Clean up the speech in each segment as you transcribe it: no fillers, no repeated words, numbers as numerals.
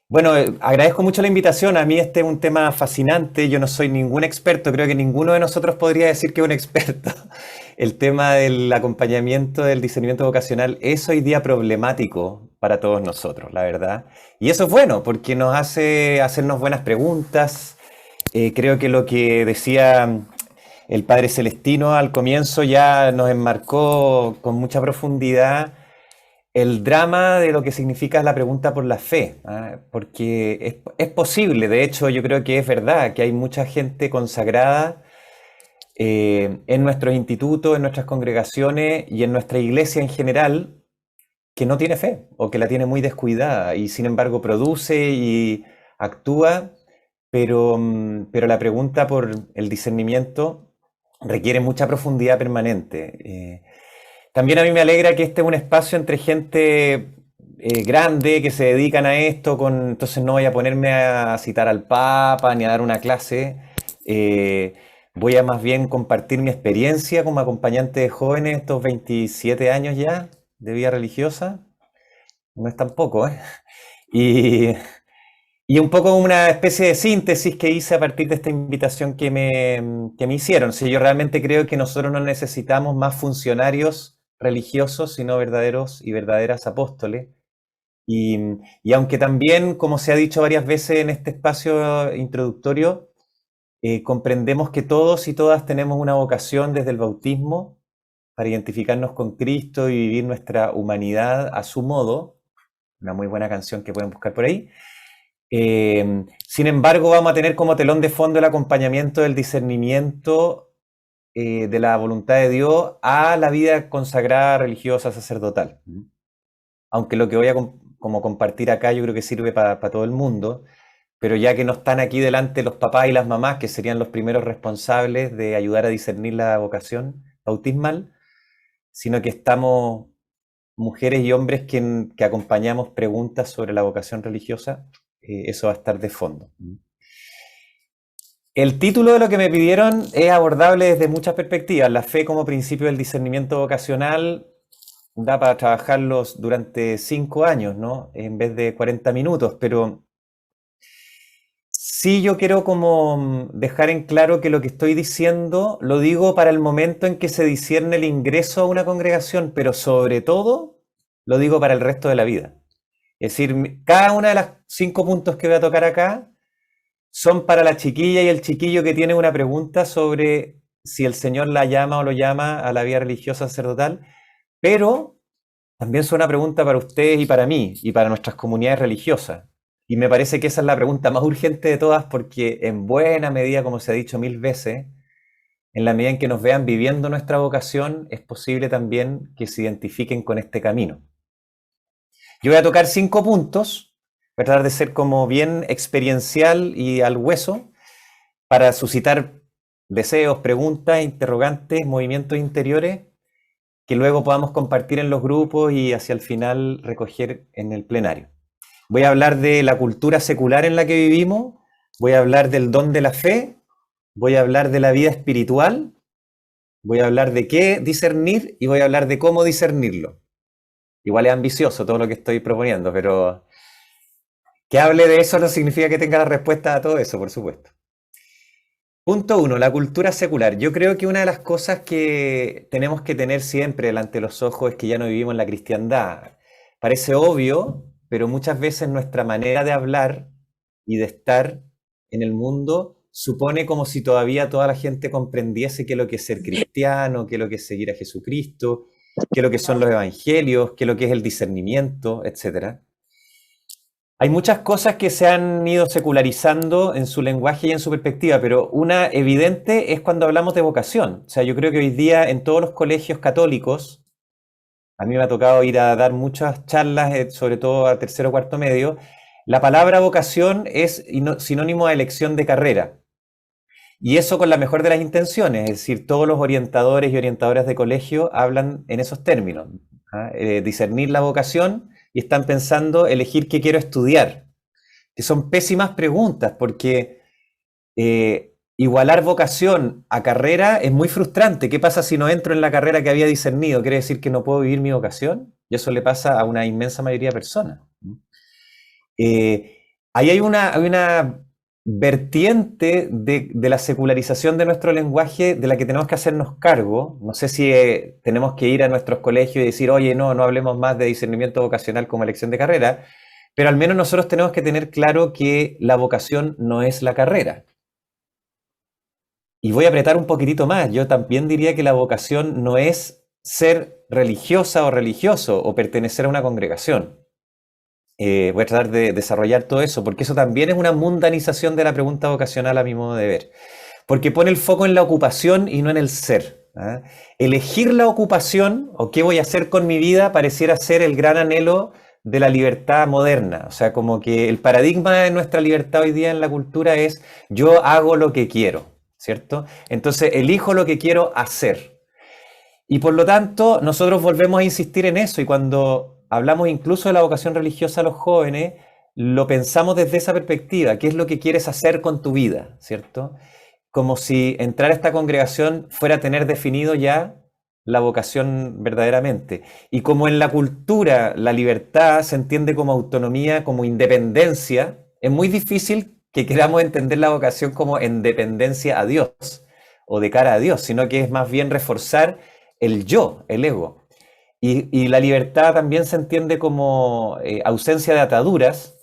Bueno, agradezco mucho la invitación. A mí este es un tema fascinante. Yo no soy ningún experto. Creo que ninguno de nosotros podría decir que es un experto. El tema del acompañamiento, del discernimiento vocacional es hoy día problemático para todos nosotros, la verdad. Y eso es bueno porque nos hace hacernos buenas preguntas. Creo que lo que decía el Padre Celestino al comienzo ya nos enmarcó con mucha profundidad el drama de lo que significa la pregunta por la fe, ¿ah? Porque es posible, de hecho yo creo que es verdad que hay mucha gente consagrada en nuestros institutos, en nuestras congregaciones y en nuestra iglesia en general que no tiene fe o que la tiene muy descuidada y sin embargo produce y actúa, pero la pregunta por el discernimiento requiere mucha profundidad permanente. También a mí me alegra que este es un espacio entre gente grande que se dedican a esto, entonces no voy a ponerme a citar al Papa ni a dar una clase. Eh, Voy a más bien compartir mi experiencia como acompañante de jóvenes, estos 27 años ya de vida religiosa. No es tan poco, ¿eh? Y, y un poco una especie de síntesis que hice a partir de esta invitación que me hicieron. Si yo realmente creo que nosotros no necesitamos más funcionarios religiosos, sino verdaderos y verdaderas apóstoles. Y, y aunque también, como se ha dicho varias veces en este espacio introductorio, comprendemos que todos y todas tenemos una vocación desde el bautismo para identificarnos con Cristo y vivir nuestra humanidad a su modo. Una muy buena canción que pueden buscar por ahí. Sin embargo, vamos a tener como telón de fondo el acompañamiento del discernimiento de la voluntad de Dios a la vida consagrada, religiosa, sacerdotal. Aunque lo que voy a como compartir acá yo creo que sirve para todo el mundo, pero ya que no están aquí delante los papás y las mamás, que serían los primeros responsables de ayudar a discernir la vocación bautismal, sino que estamos mujeres y hombres que acompañamos preguntas sobre la vocación religiosa, eso va a estar de fondo. El título de lo que me pidieron es abordable desde muchas perspectivas. La fe como principio del discernimiento vocacional da para trabajarlos durante 5 años, ¿no? En vez de 40 minutos, pero sí yo quiero como dejar en claro que lo que estoy diciendo lo digo para el momento en que se discierne el ingreso a una congregación, pero sobre todo lo digo para el resto de la vida. Es decir, cada una de las 5 puntos que voy a tocar acá son para la chiquilla y el chiquillo que tiene una pregunta sobre si el Señor la llama o lo llama a la vida religiosa sacerdotal, pero también es una pregunta para ustedes y para mí y para nuestras comunidades religiosas. Y me parece que esa es la pregunta más urgente de todas porque en buena medida, como se ha dicho mil veces, en la medida en que nos vean viviendo nuestra vocación, es posible también que se identifiquen con este camino. Yo voy a tocar 5 puntos, voy a tratar de ser como bien experiencial y al hueso para suscitar deseos, preguntas, interrogantes, movimientos interiores que luego podamos compartir en los grupos y hacia el final recoger en el plenario. Voy a hablar de la cultura secular en la que vivimos, voy a hablar del don de la fe, voy a hablar de la vida espiritual, voy a hablar de qué discernir y voy a hablar de cómo discernirlo. Igual es ambicioso todo lo que estoy proponiendo, pero que hable de eso no significa que tenga la respuesta a todo eso, por supuesto. Punto uno, la cultura secular. Yo creo que una de las cosas que tenemos que tener siempre delante de los ojos es que ya no vivimos en la cristiandad. Parece obvio, pero muchas veces nuestra manera de hablar y de estar en el mundo supone como si todavía toda la gente comprendiese qué es lo que es ser cristiano, qué es lo que es seguir a Jesucristo, qué es lo que son los evangelios, qué es lo que es el discernimiento, etcétera. Hay muchas cosas que se han ido secularizando en su lenguaje y en su perspectiva, pero una evidente es cuando hablamos de vocación. O sea, yo creo que hoy día en todos los colegios católicos, a mí me ha tocado ir a dar muchas charlas, sobre todo a tercero o cuarto medio, la palabra vocación es sinónimo de elección de carrera. Y eso con la mejor de las intenciones, es decir, todos los orientadores y orientadoras de colegio hablan en esos términos. ¿Ah? Discernir la vocación y están pensando elegir qué quiero estudiar, que son pésimas preguntas porque igualar vocación a carrera es muy frustrante. ¿Qué pasa si no entro en la carrera que había discernido? ¿Quiere decir que no puedo vivir mi vocación? Y eso le pasa a una inmensa mayoría de personas. Ahí hay una vertiente de la secularización de nuestro lenguaje de la que tenemos que hacernos cargo. No sé si tenemos que ir a nuestros colegios y decir, oye, no hablemos más de discernimiento vocacional como elección de carrera, pero al menos nosotros tenemos que tener claro que la vocación no es la carrera. Y voy a apretar un poquitito más. Yo también diría que la vocación no es ser religiosa o religioso o pertenecer a una congregación. Voy a tratar de desarrollar todo eso, porque eso también es una mundanización de la pregunta vocacional a mi modo de ver. Porque pone el foco en la ocupación y no en el ser. ¿Ah? Elegir la ocupación o qué voy a hacer con mi vida pareciera ser el gran anhelo de la libertad moderna. O sea, como que el paradigma de nuestra libertad hoy día en la cultura es yo hago lo que quiero, ¿cierto? Entonces elijo lo que quiero hacer. Y por lo tanto, nosotros volvemos a insistir en eso y cuando hablamos incluso de la vocación religiosa a los jóvenes, lo pensamos desde esa perspectiva, qué es lo que quieres hacer con tu vida, ¿cierto? Como si entrar a esta congregación fuera a tener definido ya la vocación verdaderamente. Y como en la cultura la libertad se entiende como autonomía, como independencia, es muy difícil que queramos entender la vocación como en dependencia a Dios o de cara a Dios, sino que es más bien reforzar el yo, el ego. Y la libertad también se entiende como ausencia de ataduras,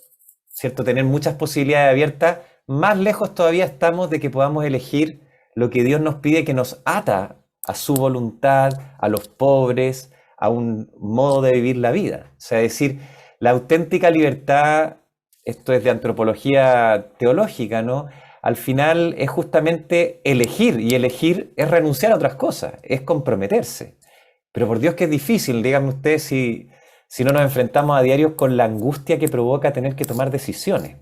¿cierto? Tener muchas posibilidades abiertas. Más lejos todavía estamos de que podamos elegir lo que Dios nos pide que nos ata a su voluntad, a los pobres, a un modo de vivir la vida. O sea, es decir, la auténtica libertad, esto es de antropología teológica, ¿no? Al final es justamente elegir, y elegir es renunciar a otras cosas, es comprometerse. Pero por Dios que es difícil, díganme ustedes si no nos enfrentamos a diario con la angustia que provoca tener que tomar decisiones.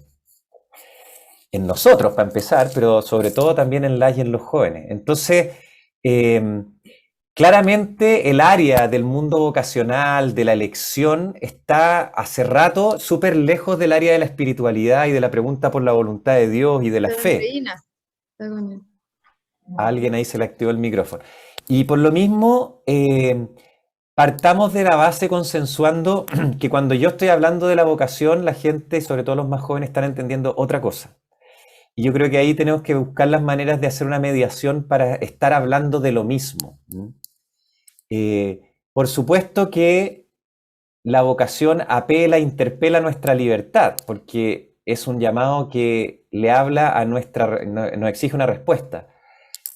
En nosotros, para empezar, pero sobre todo también en las y en los jóvenes. Entonces, eh, claramente el área del mundo vocacional, de la elección, está hace rato súper lejos del área de la espiritualidad y de la pregunta por la voluntad de Dios y de la fe. A alguien ahí se le activó el micrófono. Y por lo mismo, partamos de la base consensuando que cuando yo estoy hablando de la vocación, la gente, sobre todo los más jóvenes, están entendiendo otra cosa. Y yo creo que ahí tenemos que buscar las maneras de hacer una mediación para estar hablando de lo mismo. Por supuesto que la vocación apela, interpela nuestra libertad, porque es un llamado que le habla a nuestra, nos exige una respuesta.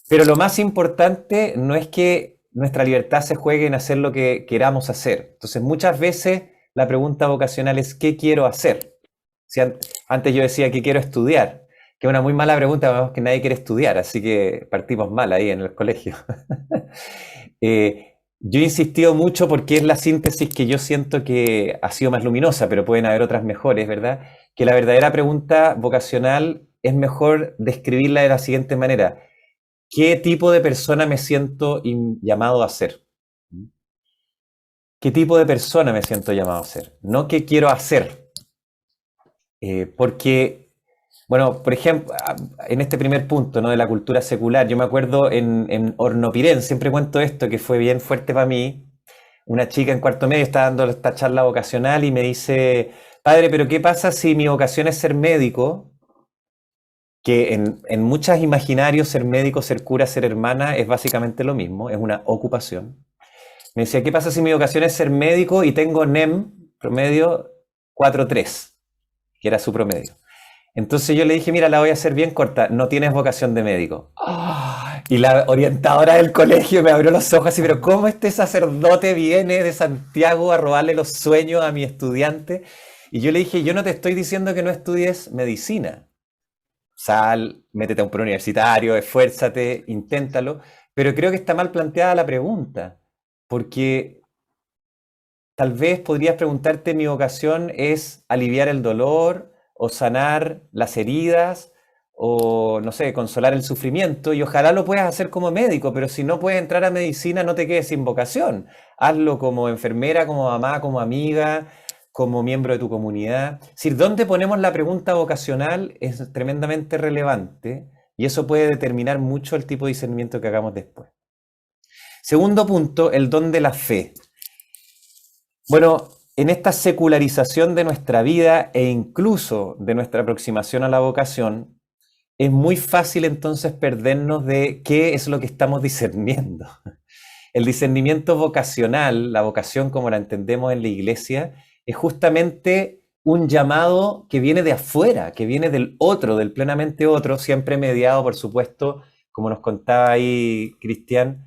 Pero lo más importante no es que nuestra libertad se juegue en hacer lo que queramos hacer. Entonces, muchas veces la pregunta vocacional es ¿qué quiero hacer? Si antes yo decía que quiero estudiar, que es una muy mala pregunta, vemos que nadie quiere estudiar, así que partimos mal ahí en el colegio. Yo he insistido mucho porque es la síntesis que yo siento que ha sido más luminosa, pero pueden haber otras mejores, ¿verdad? Que la verdadera pregunta vocacional es mejor describirla de la siguiente manera. ¿Qué tipo de persona me siento llamado a ser? ¿Qué tipo de persona me siento llamado a ser? No qué quiero hacer. Porque, bueno, por ejemplo, en este primer punto, ¿no? De la cultura secular, yo me acuerdo en Hornopirén, siempre cuento esto, que fue bien fuerte para mí. Una chica en cuarto medio está dando esta charla vocacional y me dice, padre, pero ¿qué pasa si mi vocación es ser médico? Que en muchos imaginarios ser médico, ser cura, ser hermana es básicamente lo mismo, es una ocupación. Me decía, ¿qué pasa si mi vocación es ser médico y tengo NEM promedio 4.3, que era su promedio? Entonces yo le dije, mira, la voy a hacer bien corta, no tienes vocación de médico. Y la orientadora del colegio me abrió los ojos así, pero ¿cómo este sacerdote viene de Santiago a robarle los sueños a mi estudiante? Y yo le dije, yo no te estoy diciendo que no estudies medicina. Sal, métete a un preuniversitario, esfuérzate, inténtalo, pero creo que está mal planteada la pregunta, porque tal vez podrías preguntarte, mi vocación es aliviar el dolor o sanar las heridas o, no sé, consolar el sufrimiento y ojalá lo puedas hacer como médico, pero si no puedes entrar a medicina, no te quedes sin vocación. Hazlo como enfermera, como mamá, como amiga, como miembro de tu comunidad. Es decir, dónde ponemos la pregunta vocacional es tremendamente relevante y eso puede determinar mucho el tipo de discernimiento que hagamos después. Segundo punto, el don de la fe. Bueno, en esta secularización de nuestra vida e incluso de nuestra aproximación a la vocación, es muy fácil entonces perdernos de qué es lo que estamos discerniendo. El discernimiento vocacional, la vocación como la entendemos en la iglesia, es justamente un llamado que viene de afuera, que viene del otro, del plenamente otro, siempre mediado, por supuesto, como nos contaba ahí Cristian,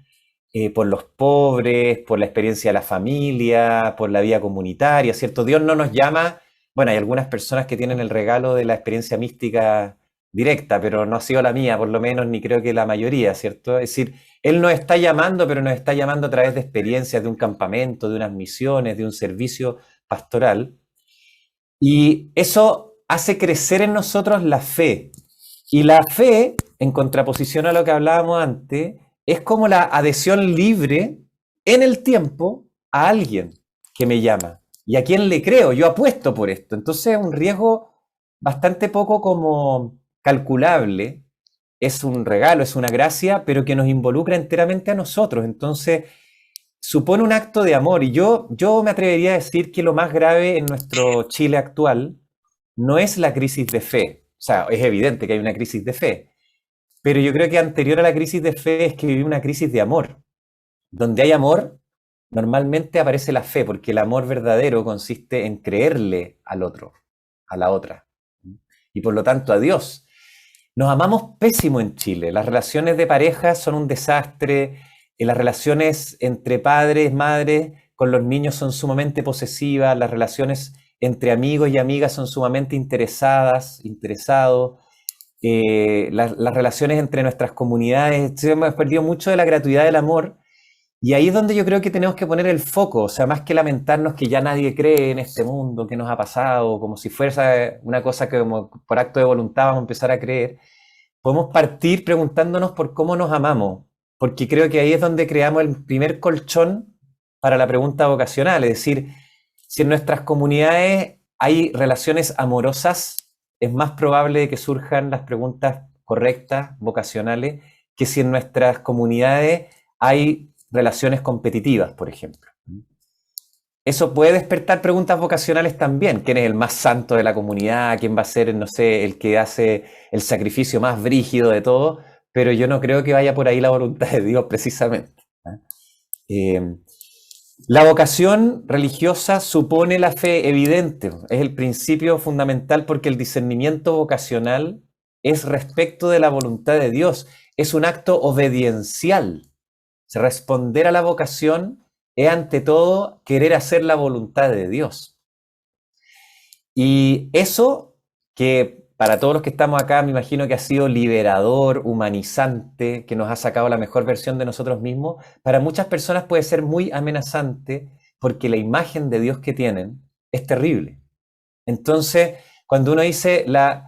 por los pobres, por la experiencia de la familia, por la vida comunitaria, ¿cierto? Dios no nos llama, bueno, hay algunas personas que tienen el regalo de la experiencia mística directa, pero no ha sido la mía, por lo menos, ni creo que la mayoría, ¿cierto? Es decir, Él nos está llamando, pero nos está llamando a través de experiencias, de un campamento, de unas misiones, de un servicio pastoral. Y eso hace crecer en nosotros la fe. Y la fe, en contraposición a lo que hablábamos antes, es como la adhesión libre en el tiempo a alguien que me llama y a quien le creo, yo apuesto por esto. Entonces es un riesgo bastante poco como calculable, es un regalo, es una gracia, pero que nos involucra enteramente a nosotros. Entonces supone un acto de amor y yo me atrevería a decir que lo más grave en nuestro Chile actual no es la crisis de fe. O sea, es evidente que hay una crisis de fe, pero yo creo que anterior a la crisis de fe es que vivimos una crisis de amor. Donde hay amor, normalmente aparece la fe, porque el amor verdadero consiste en creerle al otro, a la otra, y por lo tanto a Dios. Nos amamos pésimo en Chile. Las relaciones de pareja son un desastre. Las relaciones entre padres, madres, con los niños son sumamente posesivas. Las relaciones entre amigos y amigas son sumamente interesados. Las relaciones entre nuestras comunidades, hemos perdido mucho de la gratuidad del amor, y ahí es donde yo creo que tenemos que poner el foco, o sea, más que lamentarnos que ya nadie cree en este mundo, que nos ha pasado, como si fuera una cosa que como por acto de voluntad vamos a empezar a creer, podemos partir preguntándonos por cómo nos amamos, porque creo que ahí es donde creamos el primer colchón para la pregunta vocacional, es decir, si en nuestras comunidades hay relaciones amorosas, es más probable que surjan las preguntas correctas, vocacionales, que si en nuestras comunidades hay relaciones competitivas, por ejemplo. Eso puede despertar preguntas vocacionales también. ¿Quién es el más santo de la comunidad? ¿Quién va a ser, no sé, el que hace el sacrificio más brígido de todo? Pero yo no creo que vaya por ahí la voluntad de Dios, precisamente. Eh, la vocación religiosa supone la fe evidente, es el principio fundamental porque el discernimiento vocacional es respecto de la voluntad de Dios, es un acto obediencial. Responder a la vocación es ante todo querer hacer la voluntad de Dios. Y eso que para todos los que estamos acá me imagino que ha sido liberador, humanizante, que nos ha sacado la mejor versión de nosotros mismos, para muchas personas puede ser muy amenazante porque la imagen de Dios que tienen es terrible. Entonces, cuando uno dice la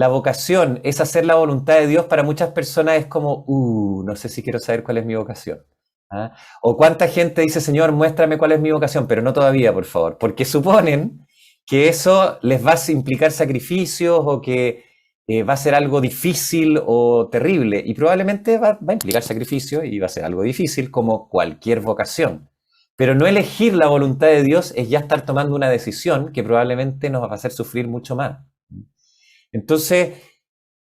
vocación es hacer la voluntad de Dios, para muchas personas es como, no sé si quiero saber cuál es mi vocación. ¿Ah? O cuánta gente dice, Señor, muéstrame cuál es mi vocación, pero no todavía, por favor, porque suponen que eso les va a implicar sacrificios o que va a ser algo difícil o terrible, y probablemente va a implicar sacrificio y va a ser algo difícil como cualquier vocación. Pero no elegir la voluntad de Dios es ya estar tomando una decisión que probablemente nos va a hacer sufrir mucho más. Entonces,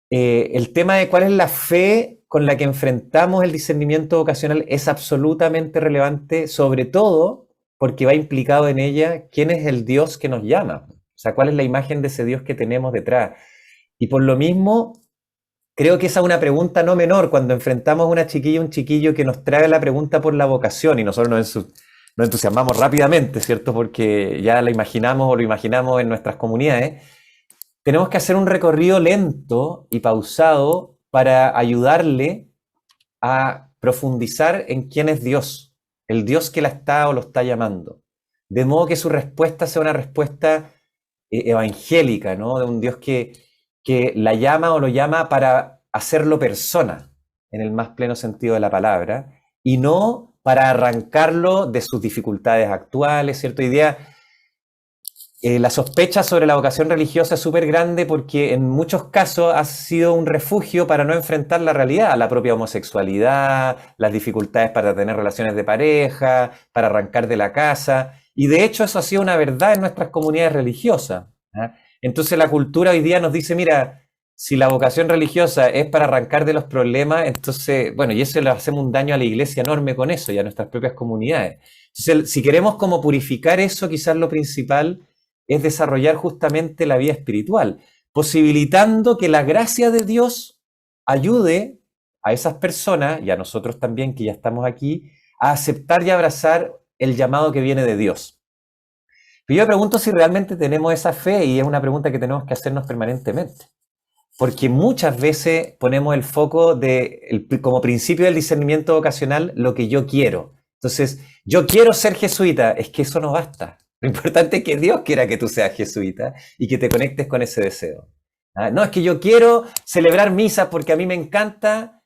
el tema de cuál es la fe con la que enfrentamos el discernimiento vocacional es absolutamente relevante, sobre todo porque va implicado en ella quién es el Dios que nos llama, o sea, cuál es la imagen de ese Dios que tenemos detrás. Y por lo mismo, creo que esa es una pregunta no menor cuando enfrentamos a una chiquilla, un chiquillo que nos trae la pregunta por la vocación y nosotros nos entusiasmamos rápidamente, ¿cierto? Porque ya la imaginamos o lo imaginamos en nuestras comunidades. Tenemos que hacer un recorrido lento y pausado para ayudarle a profundizar en quién es Dios, el Dios que la está o lo está llamando. De modo que su respuesta sea una respuesta evangélica, ¿no? De un Dios que la llama o lo llama para hacerlo persona, en el más pleno sentido de la palabra, y no para arrancarlo de sus dificultades actuales, ¿cierto? Idea. La sospecha sobre la vocación religiosa es súper grande porque en muchos casos ha sido un refugio para no enfrentar la realidad, la propia homosexualidad, las dificultades para tener relaciones de pareja, para arrancar de la casa. Y de hecho eso ha sido una verdad en nuestras comunidades religiosas. ¿Ah? Entonces la cultura hoy día nos dice, mira, si la vocación religiosa es para arrancar de los problemas, entonces, bueno, y eso le hacemos un daño a la iglesia enorme con eso y a nuestras propias comunidades. Entonces, si queremos como purificar eso, quizás lo principal es desarrollar justamente la vida espiritual, posibilitando que la gracia de Dios ayude a esas personas, y a nosotros también que ya estamos aquí, a aceptar y abrazar el llamado que viene de Dios. Pero yo me pregunto si realmente tenemos esa fe, y es una pregunta que tenemos que hacernos permanentemente. Porque muchas veces ponemos el foco como principio del discernimiento vocacional, lo que yo quiero. Entonces, yo quiero ser jesuita, es que eso no basta. Lo importante es que Dios quiera que tú seas jesuita y que te conectes con ese deseo. ¿Ah? No, es que yo quiero celebrar misas porque a mí me encanta,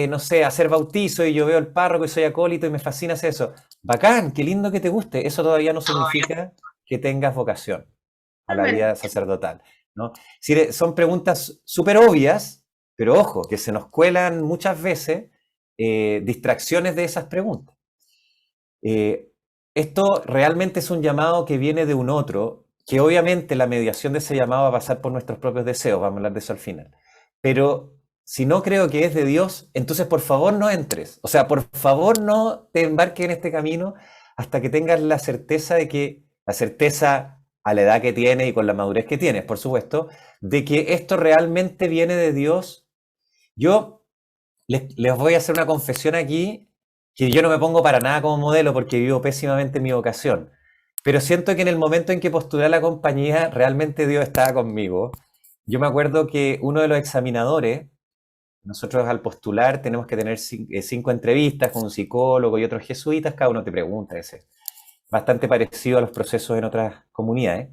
no sé, hacer bautizo y yo veo el párroco y soy acólito y me fascina hacer eso. Bacán, qué lindo que te guste. Eso todavía no significa que tengas vocación a la vida sacerdotal, ¿no? Son preguntas súper obvias, pero ojo, que se nos cuelan muchas veces distracciones de esas preguntas. Esto realmente es un llamado que viene de un otro, que obviamente la mediación de ese llamado va a pasar por nuestros propios deseos, vamos a hablar de eso al final. Pero si no creo que es de Dios, entonces por favor no entres. O sea, por favor no te embarques en este camino hasta que tengas la certeza la certeza a la edad que tienes y con la madurez que tienes, por supuesto, de que esto realmente viene de Dios. Yo les voy a hacer una confesión aquí, que yo no me pongo para nada como modelo porque vivo pésimamente mi vocación, pero siento que en el momento en que postulé a la compañía, realmente Dios estaba conmigo. Yo me acuerdo que uno de los examinadores, nosotros al postular tenemos que tener 5 entrevistas con un psicólogo y otros jesuitas, cada uno te pregunta, ese bastante parecido a los procesos en otras comunidades.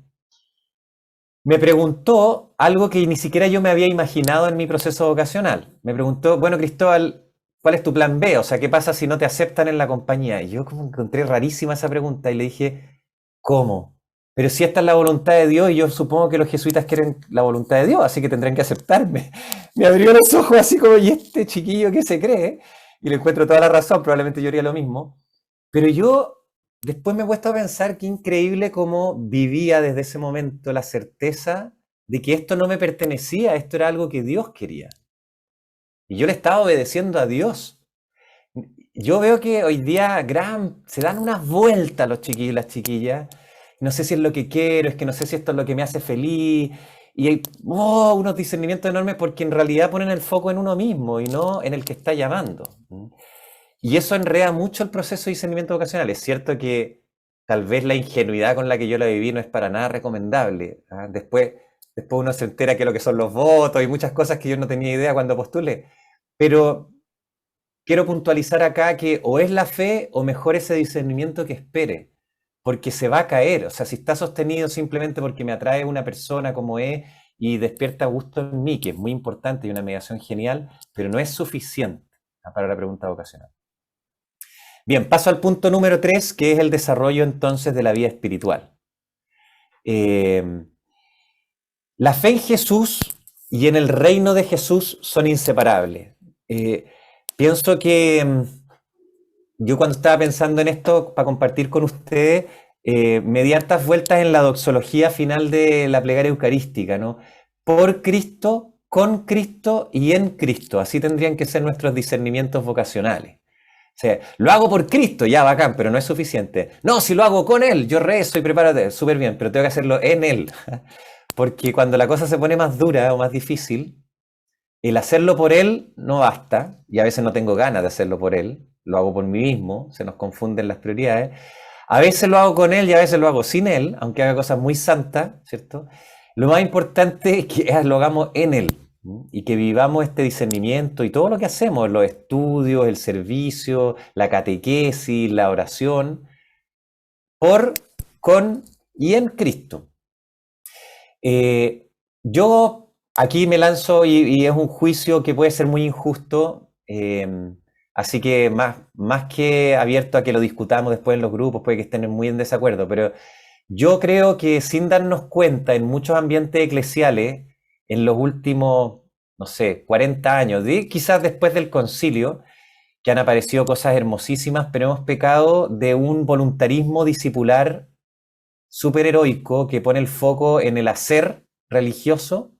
Me preguntó algo que ni siquiera yo me había imaginado en mi proceso vocacional. Me preguntó, bueno, Cristóbal, ¿cuál es tu plan B? O sea, ¿qué pasa si no te aceptan en la compañía? Y yo como encontré rarísima esa pregunta y le dije, ¿cómo? Pero si esta es la voluntad de Dios y yo supongo que los jesuitas quieren la voluntad de Dios, así que tendrán que aceptarme. Me abrió los ojos así como, ¿y este chiquillo qué se cree? Y le encuentro toda la razón, probablemente yo haría lo mismo. Pero yo después me he puesto a pensar qué increíble cómo vivía desde ese momento la certeza de que esto no me pertenecía, esto era algo que Dios quería. Y yo le estaba obedeciendo a Dios. Yo veo que hoy día se dan unas vueltas los chiquillos y las chiquillas. No sé si es lo que quiero, es que no sé si esto es lo que me hace feliz. Y hay unos discernimientos enormes porque en realidad ponen el foco en uno mismo y no en el que está llamando. Y eso enreda mucho el proceso de discernimiento vocacional. Es cierto que tal vez la ingenuidad con la que yo la viví no es para nada recomendable. ¿Ah? Después uno se entera que lo que son los votos y muchas cosas que yo no tenía idea cuando postulé. Pero quiero puntualizar acá que o es la fe o mejor ese discernimiento que espere, porque se va a caer. O sea, si está sostenido simplemente porque me atrae una persona como es y despierta gusto en mí, que es muy importante y una mediación genial, pero no es suficiente para la pregunta vocacional. Bien, paso al punto número 3, que es el desarrollo entonces de la vida espiritual. La fe en Jesús y en el reino de Jesús son inseparables. Pienso que yo cuando estaba pensando en esto para compartir con ustedes, me di hartas vueltas en la doxología final de la plegaria eucarística, ¿no? Por Cristo, con Cristo y en Cristo. Así tendrían que ser nuestros discernimientos vocacionales. O sea, lo hago por Cristo, ya bacán, pero no es suficiente. No, si lo hago con Él, yo rezo y prepárate, súper bien, pero tengo que hacerlo en Él. Porque cuando la cosa se pone más dura o más difícil, el hacerlo por Él no basta, y a veces no tengo ganas de hacerlo por Él, lo hago por mí mismo, se nos confunden las prioridades. A veces lo hago con Él y a veces lo hago sin Él, aunque haga cosas muy santas, ¿cierto? Lo más importante es que lo hagamos en Él y que vivamos este discernimiento y todo lo que hacemos, los estudios, el servicio, la catequesis, la oración, por, con y en Cristo. Yo aquí me lanzo y es un juicio que puede ser muy injusto, así que más que abierto a que lo discutamos después en los grupos, puede que estén muy en desacuerdo, pero yo creo que sin darnos cuenta en muchos ambientes eclesiales, en los últimos, no sé, 40 años, quizás después del concilio, que han aparecido cosas hermosísimas, pero hemos pecado de un voluntarismo discipular súper heroico que pone el foco en el hacer religioso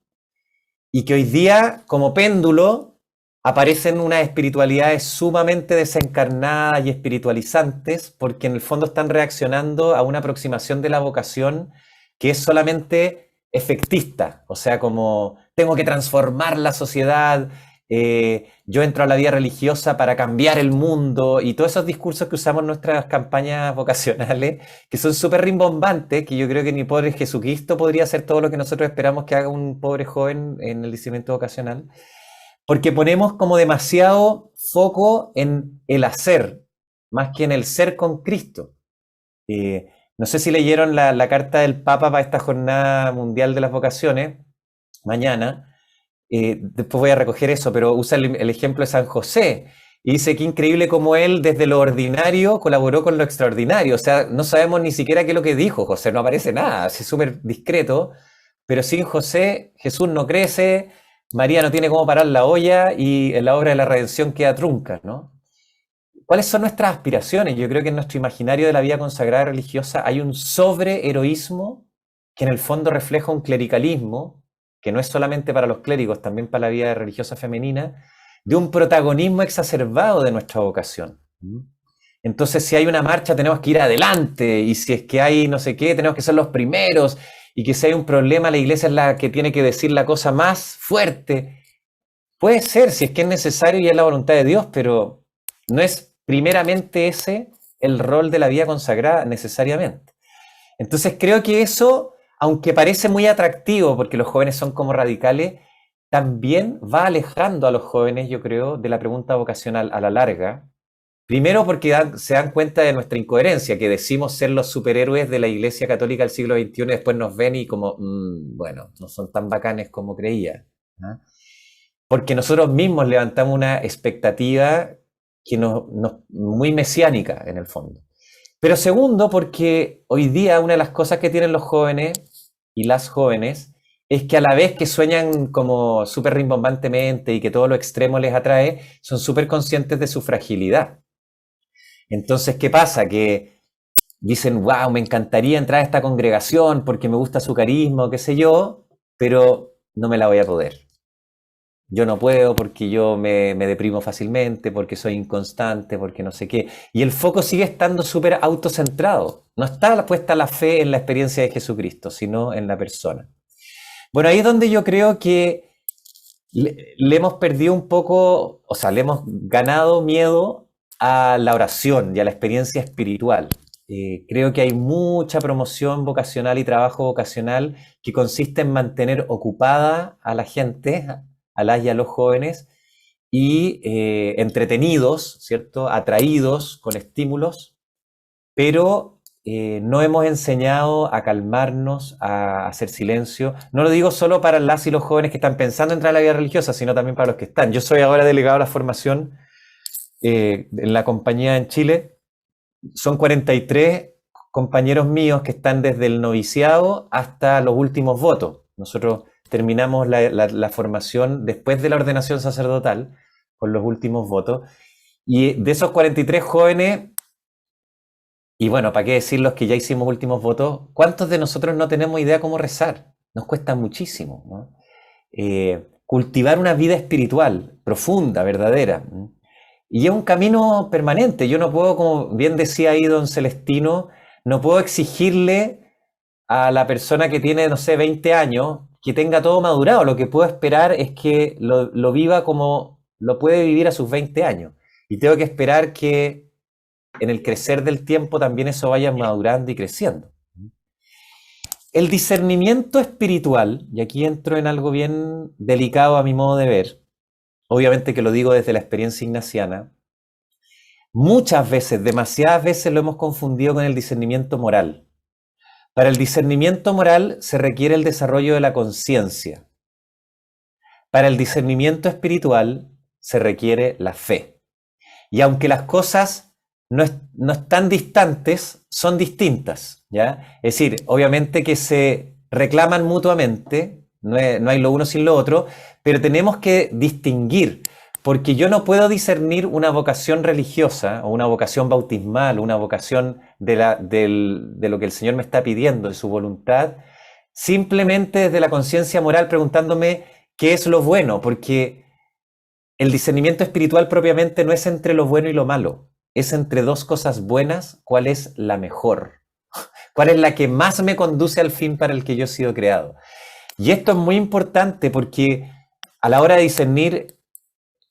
y que hoy día, como péndulo, aparecen unas espiritualidades sumamente desencarnadas y espiritualizantes porque en el fondo están reaccionando a una aproximación de la vocación que es solamente efectista, o sea, como tengo que transformar la sociedad, yo entro a la vida religiosa para cambiar el mundo y todos esos discursos que usamos en nuestras campañas vocacionales, que son súper rimbombantes, que yo creo que ni pobre Jesucristo podría hacer todo lo que nosotros esperamos que haga un pobre joven en el discernimiento vocacional, porque ponemos como demasiado foco en el hacer, más que en el ser con Cristo. No sé si leyeron la carta del Papa para esta Jornada Mundial de las Vocaciones, mañana. Después voy a recoger eso, pero usa el ejemplo de San José y dice que increíble como él desde lo ordinario colaboró con lo extraordinario. O sea, no sabemos ni siquiera qué es lo que dijo José, no aparece nada, es súper discreto, pero sin José Jesús no crece, María no tiene cómo parar la olla y en la obra de la redención queda trunca, ¿no? ¿Cuáles son nuestras aspiraciones? Yo creo que en nuestro imaginario de la vida consagrada religiosa hay un sobreheroísmo que en el fondo refleja un clericalismo, que no es solamente para los clérigos, también para la vida religiosa femenina, de un protagonismo exacerbado de nuestra vocación. Entonces, si hay una marcha, tenemos que ir adelante, y si es que hay no sé qué, tenemos que ser los primeros, y que si hay un problema, la iglesia es la que tiene que decir la cosa más fuerte. Puede ser, si es que es necesario y es la voluntad de Dios, pero no es primeramente ese el rol de la vida consagrada necesariamente. Entonces creo que eso, aunque parece muy atractivo porque los jóvenes son como radicales, también va alejando a los jóvenes, yo creo, de la pregunta vocacional a la larga. Primero porque se dan cuenta de nuestra incoherencia, que decimos ser los superhéroes de la Iglesia Católica del siglo XXI y después nos ven y como, bueno, no son tan bacanes como creía, ¿no? Porque nosotros mismos levantamos una expectativa que muy mesiánica en el fondo. Pero segundo, porque hoy día una de las cosas que tienen los jóvenes y las jóvenes es que a la vez que sueñan como súper rimbombantemente y que todo lo extremo les atrae, son súper conscientes de su fragilidad. Entonces, ¿qué pasa? Que dicen, wow, me encantaría entrar a esta congregación porque me gusta su carisma o qué sé yo, pero no me la voy a poder. Yo no puedo porque yo me deprimo fácilmente, porque soy inconstante, porque no sé qué. Y el foco sigue estando súper autocentrado. No está puesta la fe en la experiencia de Jesucristo, sino en la persona. Bueno, ahí es donde yo creo que le hemos perdido un poco, o sea, le hemos ganado miedo a la oración y a la experiencia espiritual. Creo que hay mucha promoción vocacional y trabajo vocacional que consiste en mantener ocupada a la gente, a las y a los jóvenes, y entretenidos, ¿cierto? Atraídos con estímulos, pero no hemos enseñado a calmarnos, a hacer silencio. No lo digo solo para las y los jóvenes que están pensando en entrar a la vida religiosa, sino también para los que están. Yo soy ahora delegado a la formación en la compañía en Chile. Son 43 compañeros míos que están desde el noviciado hasta los últimos votos. Nosotros terminamos la formación después de la ordenación sacerdotal con los últimos votos. Y de esos 43 jóvenes, y bueno, ¿para qué decir los que ya hicimos últimos votos? ¿Cuántos de nosotros no tenemos idea cómo rezar? Nos cuesta muchísimo, ¿no? Cultivar una vida espiritual profunda, verdadera. Y es un camino permanente. Yo no puedo, como bien decía ahí don Celestino, no puedo exigirle a la persona que tiene, no sé, 20 años, que tenga todo madurado. Lo que puedo esperar es que lo viva como lo puede vivir a sus 20 años. Y tengo que esperar que en el crecer del tiempo también eso vaya madurando y creciendo. El discernimiento espiritual, y aquí entro en algo bien delicado a mi modo de ver, obviamente que lo digo desde la experiencia ignaciana, muchas veces, demasiadas veces lo hemos confundido con el discernimiento moral. Para el discernimiento moral se requiere el desarrollo de la conciencia. Para el discernimiento espiritual se requiere la fe. Y aunque las cosas no están distantes, son distintas, ¿ya? Es decir, obviamente que se reclaman mutuamente, no hay lo uno sin lo otro, pero tenemos que distinguir, porque yo no puedo discernir una vocación religiosa o una vocación bautismal, una vocación de lo que el Señor me está pidiendo, de su voluntad, simplemente desde la conciencia moral preguntándome qué es lo bueno, porque el discernimiento espiritual propiamente no es entre lo bueno y lo malo, es entre dos cosas buenas, cuál es la mejor, cuál es la que más me conduce al fin para el que yo he sido creado. Y esto es muy importante porque a la hora de discernir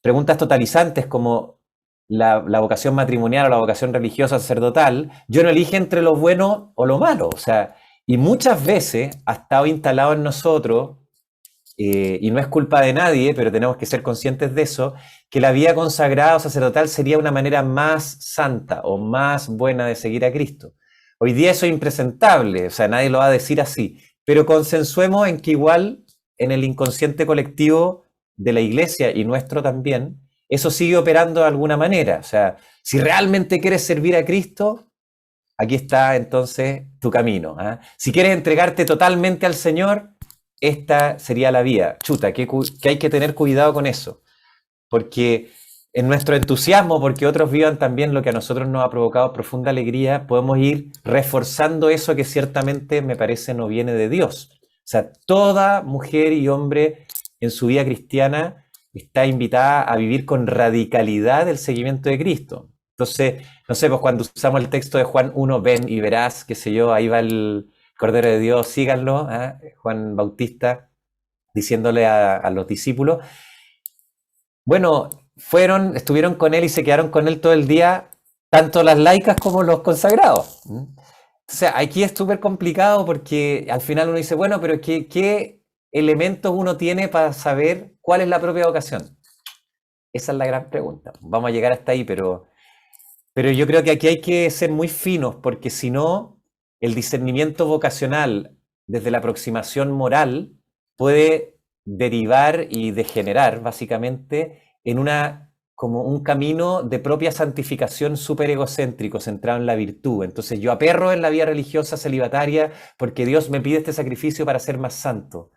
preguntas totalizantes como la vocación matrimonial o la vocación religiosa sacerdotal, yo no elijo entre lo bueno o lo malo. O sea, y muchas veces ha estado instalado en nosotros, y no es culpa de nadie, pero tenemos que ser conscientes de eso, que la vida consagrada o sacerdotal sería una manera más santa o más buena de seguir a Cristo. Hoy día eso es impresentable, o sea, nadie lo va a decir así, pero consensuemos en que igual en el inconsciente colectivo de la Iglesia y nuestro también, eso sigue operando de alguna manera. O sea, si realmente quieres servir a Cristo, aquí está entonces tu camino. ¿Eh? Si quieres entregarte totalmente al Señor, esta sería la vía. Chuta, que hay que tener cuidado con eso, porque en nuestro entusiasmo, porque otros vivan también lo que a nosotros nos ha provocado profunda alegría, podemos ir reforzando eso que ciertamente me parece no viene de Dios. O sea, toda mujer y hombre en su vida cristiana está invitada a vivir con radicalidad el seguimiento de Cristo. Entonces, no sé, pues cuando usamos el texto de Juan 1, ven y verás, qué sé yo, ahí va el Cordero de Dios, síganlo, ¿eh? Juan Bautista diciéndole a los discípulos. Bueno, estuvieron con él y se quedaron con él todo el día, tanto las laicas como los consagrados. O sea, aquí es súper complicado porque al final uno dice, bueno, pero ¿qué elementos uno tiene para saber cuál es la propia vocación? Esa es la gran pregunta. Vamos a llegar hasta ahí, pero yo creo que aquí hay que ser muy finos porque si no, el discernimiento vocacional desde la aproximación moral puede derivar y degenerar básicamente en como un camino de propia santificación súper egocéntrico, centrado en la virtud. Entonces yo aperro en la vida religiosa celibataria porque Dios me pide este sacrificio para ser más santo.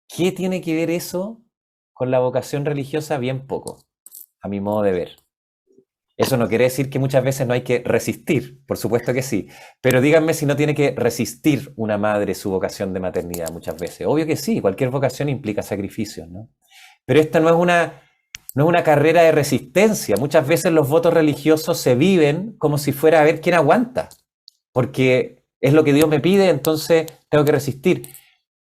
¿Qué tiene que ver eso con la vocación religiosa? Bien poco, a mi modo de ver. Eso no quiere decir que muchas veces no hay que resistir, por supuesto que sí, pero díganme si no tiene que resistir una madre su vocación de maternidad muchas veces. Obvio que sí, cualquier vocación implica sacrificios, ¿no? Pero esta no es una carrera de resistencia. Muchas veces los votos religiosos se viven como si fuera a ver quién aguanta, porque es lo que Dios me pide, entonces tengo que resistir.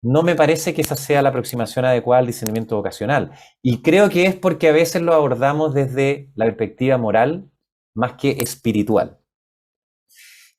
No me parece que esa sea la aproximación adecuada al discernimiento vocacional. Y creo que es porque a veces lo abordamos desde la perspectiva moral más que espiritual.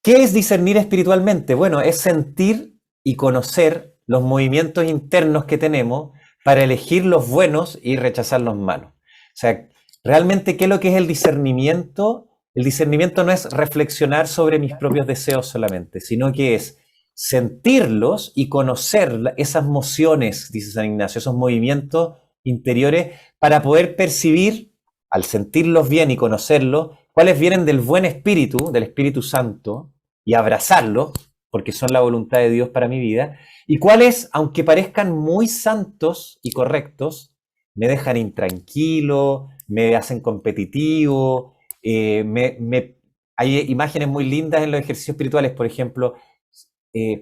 ¿Qué es discernir espiritualmente? Bueno, es sentir y conocer los movimientos internos que tenemos para elegir los buenos y rechazar los malos. O sea, realmente, ¿qué es lo que es el discernimiento? El discernimiento no es reflexionar sobre mis propios deseos solamente, sino que es sentirlos y conocer esas mociones, dice San Ignacio, esos movimientos interiores, para poder percibir, al sentirlos bien y conocerlos, cuáles vienen del buen espíritu, del Espíritu Santo, y abrazarlos, porque son la voluntad de Dios para mi vida, y cuáles, aunque parezcan muy santos y correctos, me dejan intranquilo, me hacen competitivo, hay imágenes muy lindas en los ejercicios espirituales, por ejemplo,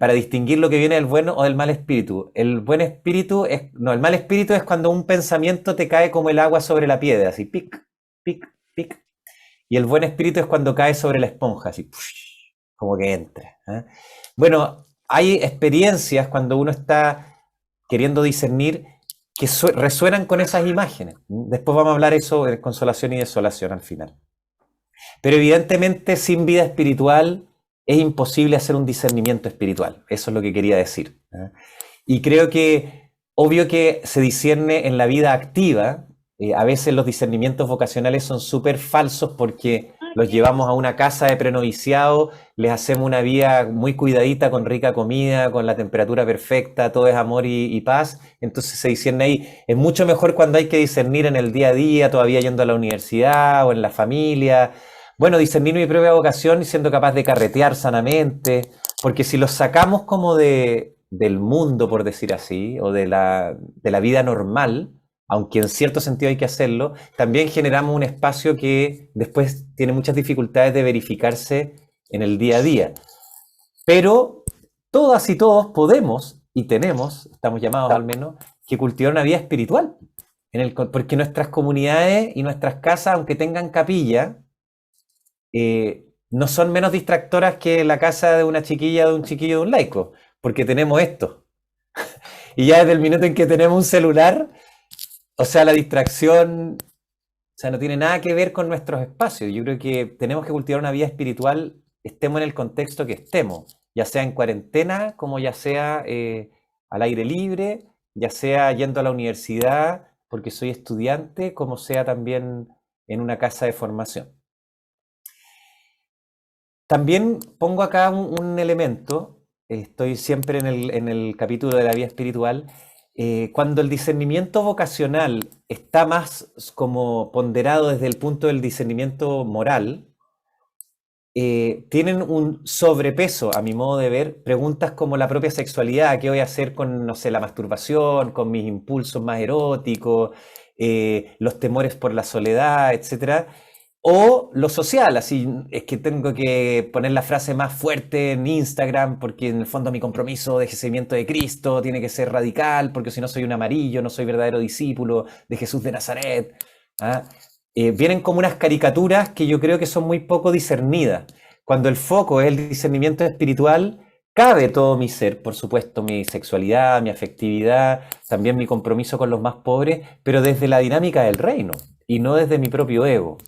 para distinguir lo que viene del buen o del mal espíritu. El buen espíritu el mal espíritu es cuando un pensamiento te cae como el agua sobre la piedra, así pic, pic, pic. Y el buen espíritu es cuando cae sobre la esponja, así como que entra. ¿Eh? Bueno, hay experiencias cuando uno está queriendo discernir que resuenan con esas imágenes. Después vamos a hablar eso de consolación y desolación al final. Pero evidentemente sin vida espiritual es imposible hacer un discernimiento espiritual. Eso es lo que quería decir. ¿Eh? Y creo que, obvio que se discierne en la vida activa. A veces los discernimientos vocacionales son súper falsos porque los llevamos a una casa de prenoviciado, les hacemos una vida muy cuidadita, con rica comida, con la temperatura perfecta, todo es amor y paz. Entonces se discierne ahí. Es mucho mejor cuando hay que discernir en el día a día, todavía yendo a la universidad o en la familia. Bueno, discernir mi propia vocación y siendo capaz de carretear sanamente, porque si los sacamos como del mundo, por decir así, o de la vida normal, aunque en cierto sentido hay que hacerlo, también generamos un espacio que después tiene muchas dificultades de verificarse en el día a día. Pero todas y todos podemos y tenemos, estamos llamados al menos, que cultivar una vida espiritual. Porque nuestras comunidades y nuestras casas, aunque tengan capilla, no son menos distractoras que la casa de una chiquilla, de un chiquillo, de un laico, porque tenemos esto. Y ya desde el minuto en que tenemos un celular, o sea, la distracción, o sea, no tiene nada que ver con nuestros espacios. Yo creo que tenemos que cultivar una vida espiritual, estemos en el contexto que estemos, ya sea en cuarentena, como ya sea al aire libre, ya sea yendo a la universidad, porque soy estudiante, como sea también en una casa de formación. También pongo acá un elemento, estoy siempre en el capítulo de la vida espiritual, cuando el discernimiento vocacional está más como ponderado desde el punto del discernimiento moral, tienen un sobrepeso, a mi modo de ver, preguntas como la propia sexualidad, qué voy a hacer con, no sé, la masturbación, con mis impulsos más eróticos, los temores por la soledad, etcétera. O lo social, así es que tengo que poner la frase más fuerte en Instagram porque en el fondo mi compromiso de seguimiento de Cristo tiene que ser radical porque si no soy un amarillo, no soy verdadero discípulo de Jesús de Nazaret. ¿Ah? Vienen como unas caricaturas que yo creo que son muy poco discernidas. Cuando el foco es el discernimiento espiritual, cabe todo mi ser, por supuesto, mi sexualidad, mi afectividad, también mi compromiso con los más pobres, pero desde la dinámica del reino y no desde mi propio ego.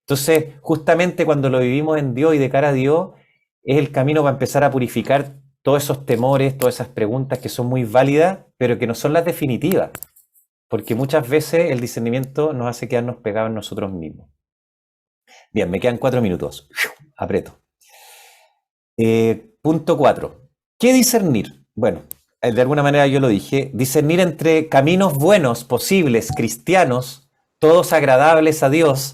Entonces, justamente cuando lo vivimos en Dios y de cara a Dios, es el camino para empezar a purificar todos esos temores, todas esas preguntas que son muy válidas, pero que no son las definitivas. Porque muchas veces el discernimiento nos hace quedarnos pegados en nosotros mismos. Bien, me quedan 4 minutos. Aprieto. Punto 4. ¿Qué discernir? Bueno, de alguna manera yo lo dije. Discernir entre caminos buenos, posibles, cristianos, todos agradables a Dios.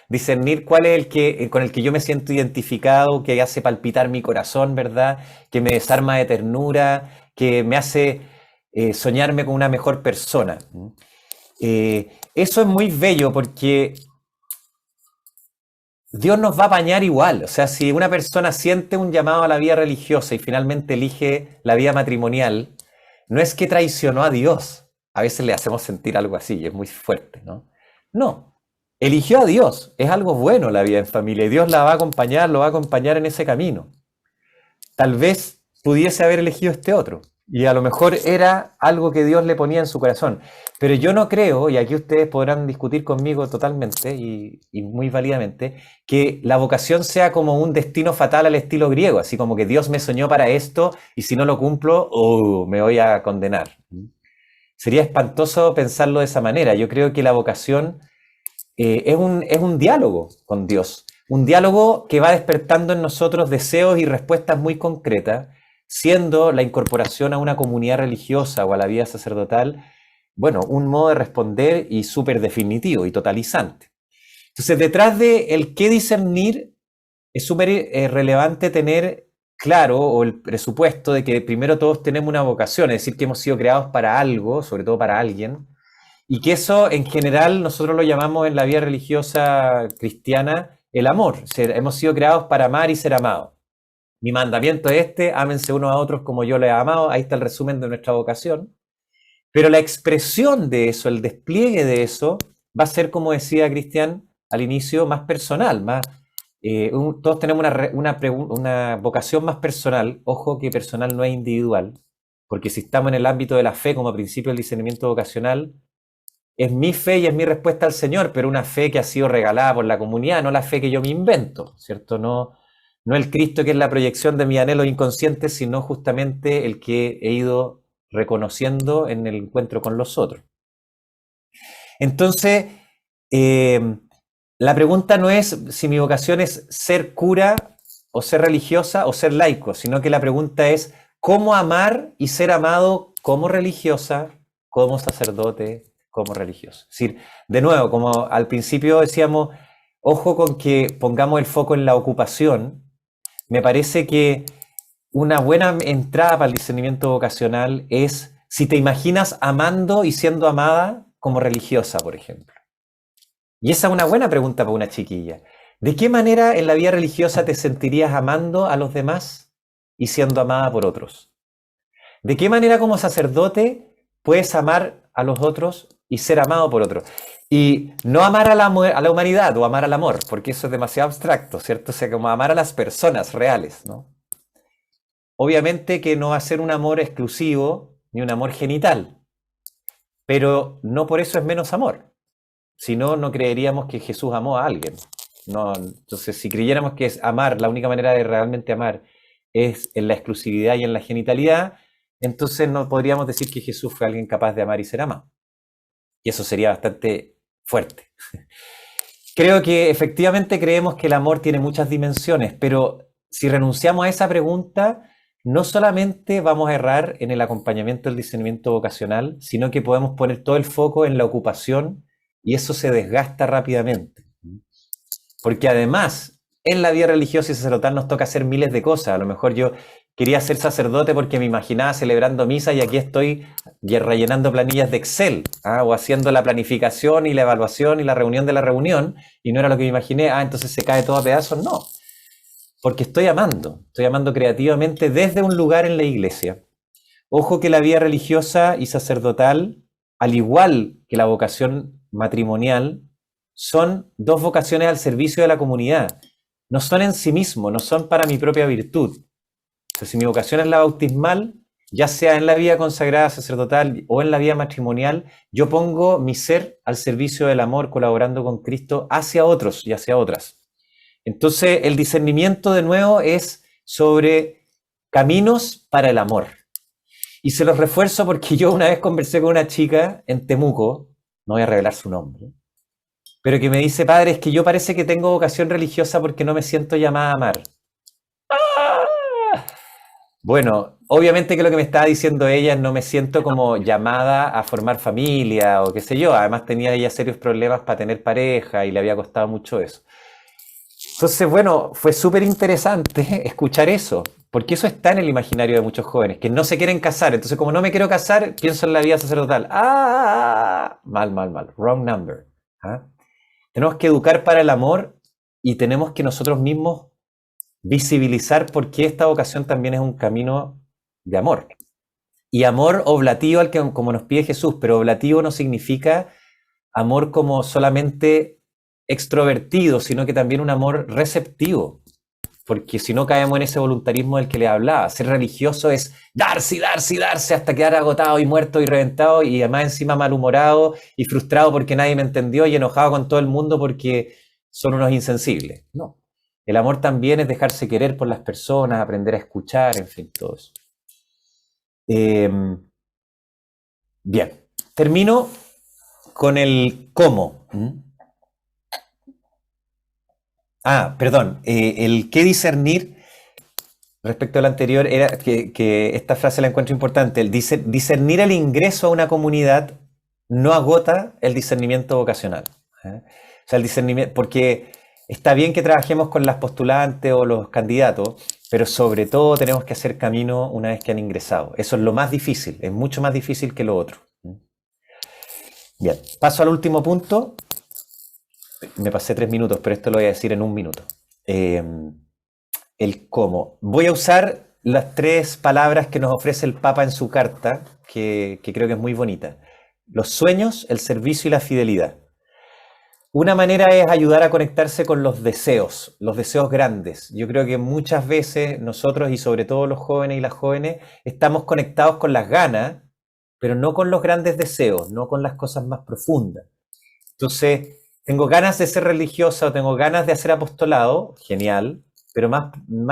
Discernir cuál es el que, con el que yo me siento identificado, que hace palpitar mi corazón, ¿verdad? Que me desarma de ternura, que me hace soñarme con una mejor persona. Eso es muy bello porque Dios nos va a apañar igual. O sea, si una persona siente un llamado a la vida religiosa y finalmente elige la vida matrimonial, no es que traicionó a Dios. A veces le hacemos sentir algo así y es muy fuerte, ¿no? No, eligió a Dios. Es algo bueno la vida en familia y Dios la va a acompañar, lo va a acompañar en ese camino. Tal vez pudiese haber elegido este otro. Y a lo mejor era algo que Dios le ponía en su corazón. Pero yo no creo, y aquí ustedes podrán discutir conmigo totalmente y muy válidamente, que la vocación sea como un destino fatal al estilo griego, así como que Dios me soñó para esto y si no lo cumplo, me voy a condenar. Sería espantoso pensarlo de esa manera. Yo creo que la vocación es un diálogo con Dios. Un diálogo que va despertando en nosotros deseos y respuestas muy concretas, siendo la incorporación a una comunidad religiosa o a la vida sacerdotal, bueno, un modo de responder y súper definitivo y totalizante. Entonces, detrás de el qué discernir, es súper relevante tener claro o el presupuesto de que primero todos tenemos una vocación, es decir, que hemos sido creados para algo, sobre todo para alguien, y que eso en general nosotros lo llamamos en la vida religiosa cristiana el amor. Hemos sido creados para amar y ser amados. Mi mandamiento es este, ámense unos a otros como yo les he amado. Ahí está el resumen de nuestra vocación. Pero la expresión de eso, el despliegue de eso, va a ser, como decía Cristian al inicio, más personal. Todos tenemos una vocación más personal. Ojo que personal no es individual. Porque si estamos en el ámbito de la fe como principio del discernimiento vocacional, es mi fe y es mi respuesta al Señor, pero una fe que ha sido regalada por la comunidad, no la fe que yo me invento, ¿cierto? No el Cristo que es la proyección de mi anhelo inconsciente, sino justamente el que he ido reconociendo en el encuentro con los otros. Entonces, la pregunta no es si mi vocación es ser cura o ser religiosa o ser laico, sino que la pregunta es cómo amar y ser amado como religiosa, como sacerdote, como religioso. Es decir, de nuevo, como al principio decíamos, ojo con que pongamos el foco en la ocupación. Me parece que una buena entrada para el discernimiento vocacional es si te imaginas amando y siendo amada, como religiosa, por ejemplo? Y esa es una buena pregunta para una chiquilla. ¿De qué manera en la vida religiosa te sentirías amando a los demás y siendo amada por otros? ¿De qué manera como sacerdote puedes amar a los otros y ser amado por otros? Y no amar a la humanidad o amar al amor, porque eso es demasiado abstracto, ¿cierto? O sea, como amar a las personas reales, ¿no? Obviamente que no va a ser un amor exclusivo ni un amor genital, pero no por eso es menos amor. Si no, no creeríamos que Jesús amó a alguien. No, entonces, si creyéramos que es amar, la única manera de realmente amar es en la exclusividad y en la genitalidad, entonces no podríamos decir que Jesús fue alguien capaz de amar y ser amado. Y eso sería bastante fuerte. Creo que efectivamente creemos que el amor tiene muchas dimensiones, pero si renunciamos a esa pregunta, no solamente vamos a errar en el acompañamiento del discernimiento vocacional, sino que podemos poner todo el foco en la ocupación y eso se desgasta rápidamente. Porque además, en la vida religiosa y sacerdotal nos toca hacer miles de cosas. A lo mejor yo quería ser sacerdote porque me imaginaba celebrando misa y aquí estoy rellenando planillas de Excel, o haciendo la planificación y la evaluación y la reunión de la reunión y no era lo que me imaginé, entonces se cae todo a pedazos. No, porque estoy amando creativamente desde un lugar en la iglesia. Ojo que la vida religiosa y sacerdotal, al igual que la vocación matrimonial, son dos vocaciones al servicio de la comunidad. No son en sí mismos, no son para mi propia virtud. Entonces, si mi vocación es la bautismal, ya sea en la vida consagrada sacerdotal o en la vida matrimonial, yo pongo mi ser al servicio del amor, colaborando con Cristo hacia otros y hacia otras. Entonces, el discernimiento de nuevo es sobre caminos para el amor. Y se los refuerzo porque yo una vez conversé con una chica en Temuco, no voy a revelar su nombre, pero que me dice, padre, es que yo parece que tengo vocación religiosa porque no me siento llamada a amar. Bueno, obviamente que lo que me estaba diciendo ella es no me siento como llamada a formar familia o qué sé yo. Además tenía ella serios problemas para tener pareja y le había costado mucho eso. Entonces, bueno, fue súper interesante escuchar eso, porque eso está en el imaginario de muchos jóvenes, que no se quieren casar. Entonces, como no me quiero casar, pienso en la vida sacerdotal. Mal, mal, mal. Wrong number. Tenemos que educar para el amor y tenemos que nosotros mismos visibilizar por qué esta vocación también es un camino de amor. Y amor oblativo, al que, como nos pide Jesús, pero oblativo no significa amor como solamente extrovertido, sino que también un amor receptivo. Porque si no caemos en ese voluntarismo del que le hablaba. Ser religioso es darse y darse y darse hasta quedar agotado y muerto y reventado y además encima malhumorado y frustrado porque nadie me entendió y enojado con todo el mundo porque son unos insensibles. No. El amor también es dejarse querer por las personas, aprender a escuchar, en fin, todo eso. Bien, termino con el cómo. Perdón, el qué discernir respecto al anterior era que esta frase la encuentro importante. El discernir el ingreso a una comunidad no agota el discernimiento vocacional. O sea, el discernimiento, porque está bien que trabajemos con las postulantes o los candidatos, pero sobre todo tenemos que hacer camino una vez que han ingresado. Eso es lo más difícil, es mucho más difícil que lo otro. Bien, paso al último punto. Me pasé 3 minutos, pero esto lo voy a decir en 1 minuto. El cómo. Voy a usar las 3 palabras que nos ofrece el Papa en su carta, que creo que es muy bonita. Los sueños, el servicio y la fidelidad. Una manera es ayudar a conectarse con los deseos grandes. Yo creo que muchas veces nosotros, y sobre todo los jóvenes y las jóvenes, estamos conectados con las ganas, pero no con los grandes deseos, no con las cosas más profundas. Entonces, tengo ganas de ser religiosa o tengo ganas de hacer apostolado, genial, pero más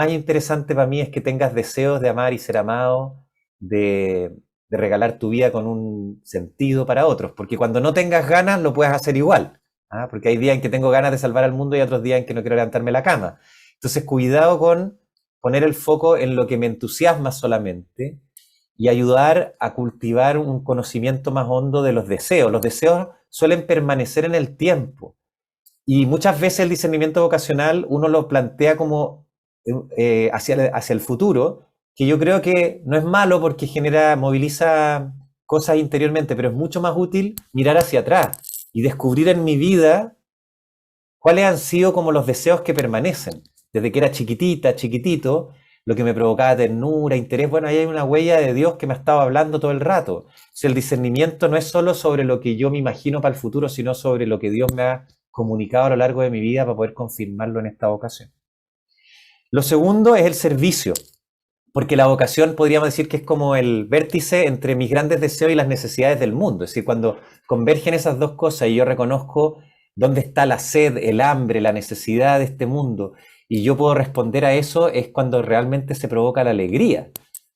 interesante para mí es que tengas deseos de amar y ser amado, de regalar tu vida con un sentido para otros, porque cuando no tengas ganas lo puedes hacer igual, porque hay días en que tengo ganas de salvar al mundo y otros días en que no quiero levantarme la cama. Entonces, cuidado con poner el foco en lo que me entusiasma solamente y ayudar a cultivar un conocimiento más hondo de los deseos. Los deseos suelen permanecer en el tiempo. Y muchas veces el discernimiento vocacional uno lo plantea como hacia el futuro, que yo creo que no es malo porque moviliza cosas interiormente, pero es mucho más útil mirar hacia atrás y descubrir en mi vida cuáles han sido como los deseos que permanecen. Desde que era chiquitita, chiquitito, lo que me provocaba ternura, interés, bueno, ahí hay una huella de Dios que me ha estado hablando todo el rato. O sea, el discernimiento no es solo sobre lo que yo me imagino para el futuro, sino sobre lo que Dios me ha comunicado a lo largo de mi vida para poder confirmarlo en esta vocación. Lo segundo es el servicio, porque la vocación podríamos decir que es como el vértice entre mis grandes deseos y las necesidades del mundo. Es decir, cuando convergen esas dos cosas y yo reconozco dónde está la sed, el hambre, la necesidad de este mundo, y yo puedo responder a eso, es cuando realmente se provoca la alegría.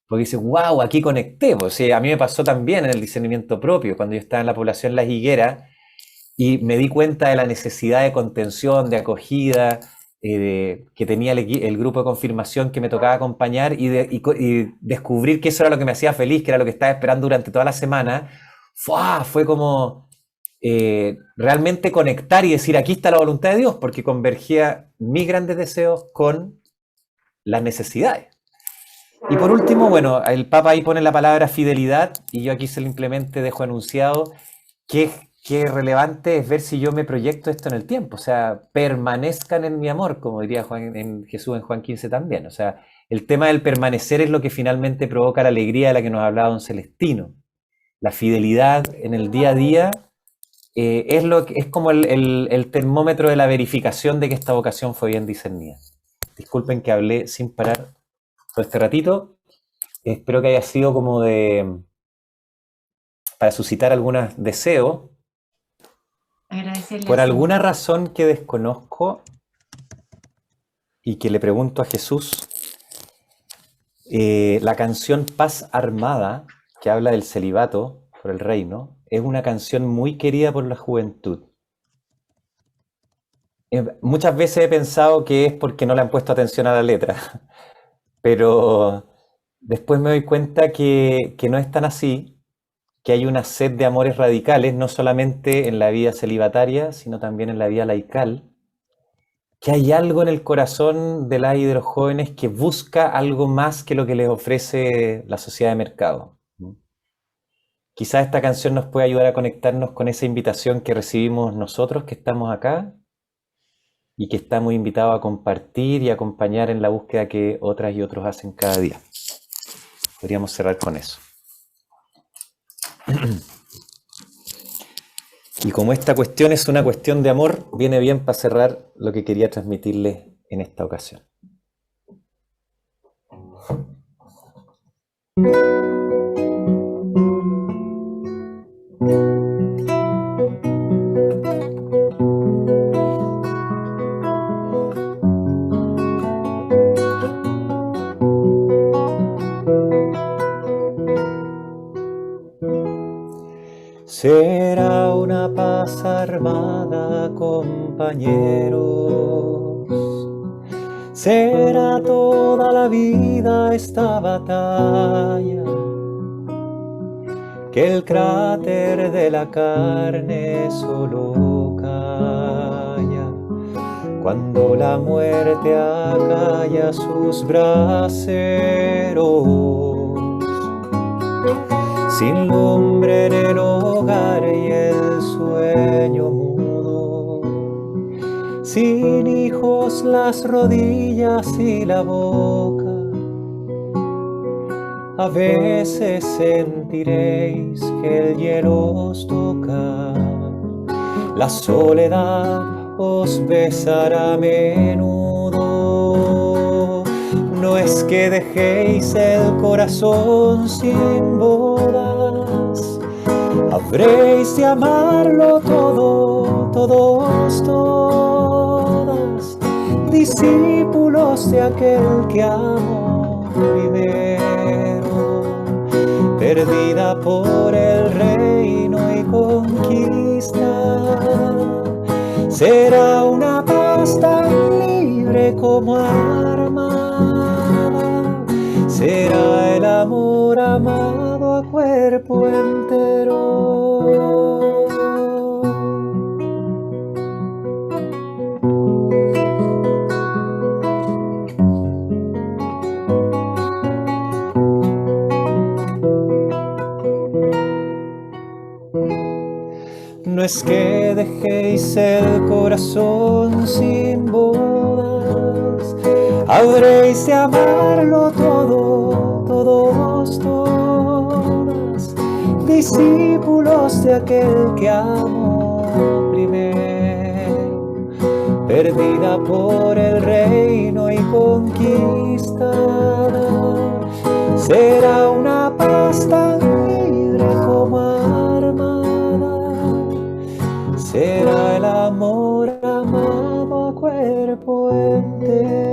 Porque dice, wow, aquí conecté. O sea, a mí me pasó también en el discernimiento propio, cuando yo estaba en la población Las Higueras, y me di cuenta de la necesidad de contención, de acogida, que tenía el grupo de confirmación que me tocaba acompañar y descubrir que eso era lo que me hacía feliz, que era lo que estaba esperando durante toda la semana. Fue como realmente conectar y decir, aquí está la voluntad de Dios, porque convergía mis grandes deseos con las necesidades. Y por último, bueno, el Papa ahí pone la palabra fidelidad y yo aquí simplemente dejo enunciado que relevante es ver si yo me proyecto esto en el tiempo, o sea, permanezcan en mi amor, como diría Jesús en Juan 15 también. O sea, el tema del permanecer es lo que finalmente provoca la alegría de la que nos hablaba don Celestino. La fidelidad en el día a día es como el termómetro de la verificación de que esta vocación fue bien discernida. Disculpen que hablé sin parar todo este ratito. Espero que haya sido como para suscitar algunos deseos. Agradecerle Por a alguna razón que desconozco y que le pregunto a Jesús, la canción Paz Armada, que habla del celibato por el reino, es una canción muy querida por la juventud. Muchas veces he pensado que es porque no le han puesto atención a la letra, pero después me doy cuenta que no es tan así, que hay una sed de amores radicales, no solamente en la vida celibataria, sino también en la vida laical, que hay algo en el corazón de las y de los jóvenes que busca algo más que lo que les ofrece la sociedad de mercado. Quizás esta canción nos puede ayudar a conectarnos con esa invitación que recibimos nosotros que estamos acá y que estamos invitados a compartir y acompañar en la búsqueda que otras y otros hacen cada día. Podríamos cerrar con eso. Y como esta cuestión es una cuestión de amor, viene bien para cerrar lo que quería transmitirles en esta ocasión. Será una paz armada, compañeros. Será toda la vida esta batalla, que el cráter de la carne solo calla cuando la muerte acalla sus braseros. Sin lumbre en el hogar y el sueño mudo, sin hijos las rodillas y la boca, a veces sentiréis que el hielo os toca, la soledad os besará a menudo. No es que dejéis el corazón sin bodas, habréis de amarlo todo, todos, todas, discípulos de aquel que amo primero, perdida por el reino y conquista. Será una paz tan libre como armada, será el amor amado a cuerpo entero. no es que dejéis el corazón sin bodas, habréis de amarlo todo, todos, todas, discípulos de aquel que amó primero, perdida por el reino y conquistada, será una paz tan libre como armada, será el amor amado a cuerpo entero.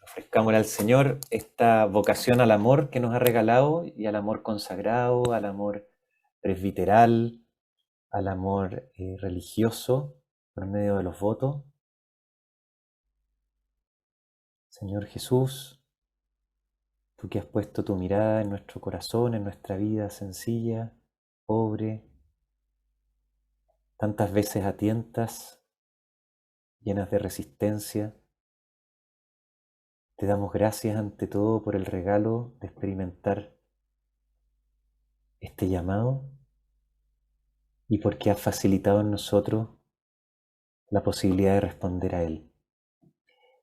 Ofrezcámosle al Señor esta vocación al amor que nos ha regalado y al amor consagrado, al amor presbiteral, al amor religioso por medio de los votos. Señor Jesús, tú que has puesto tu mirada en nuestro corazón, en nuestra vida sencilla, pobre, tantas veces a tientas, llenas de resistencia, te damos gracias ante todo por el regalo de experimentar este llamado y porque has facilitado en nosotros la posibilidad de responder a él.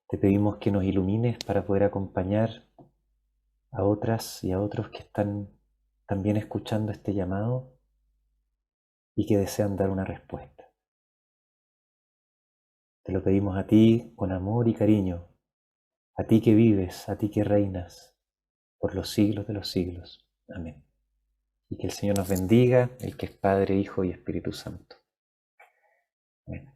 Te pedimos que nos ilumines para poder acompañar a otras y a otros que están también escuchando este llamado y que desean dar una respuesta. Te lo pedimos a ti con amor y cariño, a ti que vives, a ti que reinas por los siglos de los siglos. Amén. Y que el Señor nos bendiga, el que es Padre, Hijo y Espíritu Santo. Amén.